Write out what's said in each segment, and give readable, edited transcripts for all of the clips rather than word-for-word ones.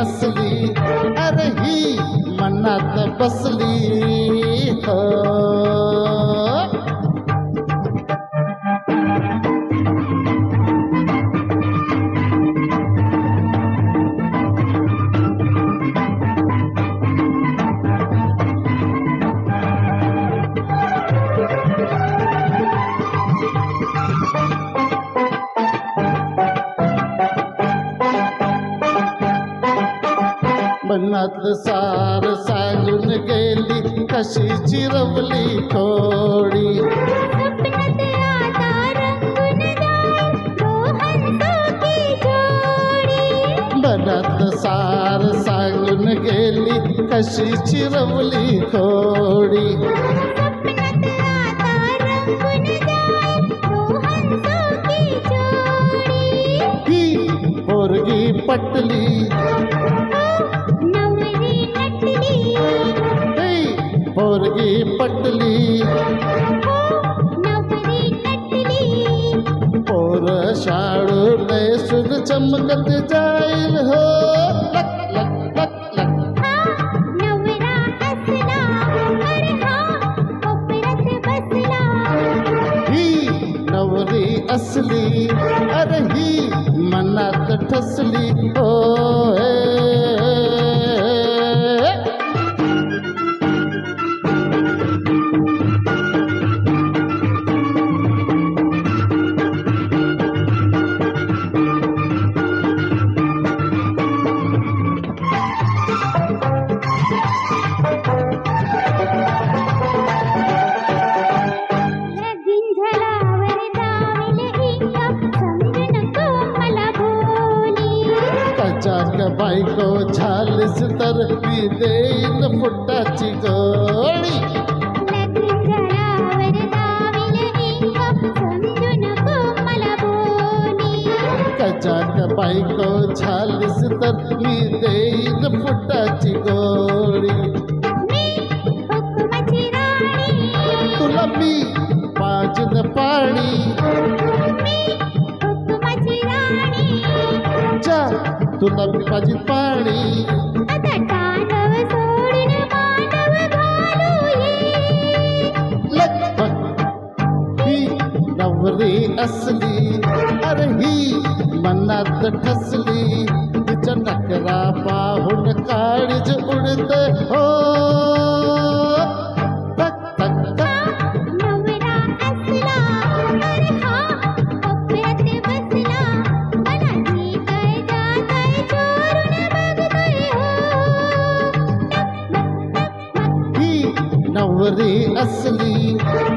असली अरे ही मनात बसली हो. मनातलं सार सांगून गेली कशी चिरवली खोडी. स्वप्नात आता रंगून जाईल दोहांची जोडी. मनातलं सार सांगून गेली कशी चिरवली खोडी. स्वप्नात आता रंगून जाईल दोहांची जोडी. ही पोरगी पटली पोरगी पटली नवरी नटली. पोर शाळू नेसून चमकत जाईल हो. लक लक लक लक नवरा हसला अरे हा कोपऱ्यात बसला. ही नवरी असली अरे ही मनात ठसली हो. बायको झालीस तर मी देईन फुटाची गोळी. कचाक बायको झालीस तर मी देईन फुटाची गोळी. तुला मी पाजन पाणी जा तुला मी पाजीन पाणी. आता टाळव सोडून मानव घालू ये. लगभग ही नवरी असली अरे ही मनात ठसली. तिच्या नकरा पाहून काळीज उडत हो. तक तक तक नवरा असला अरे हा कोपऱ्यात बसला. मला येतंय जातंय चोरून बघतोय हो. ही नवरी असली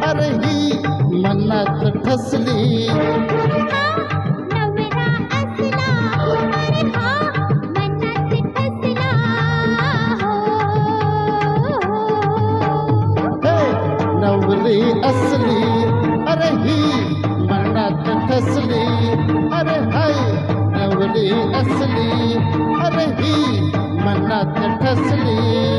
अरे ही मनात ठसली. नवरा असला अरे हा मनात ठसला हो. हे नवरी असली अरे ही मनात ठसली. अरे हाय नवरी असली अरे ही मनात ठसली.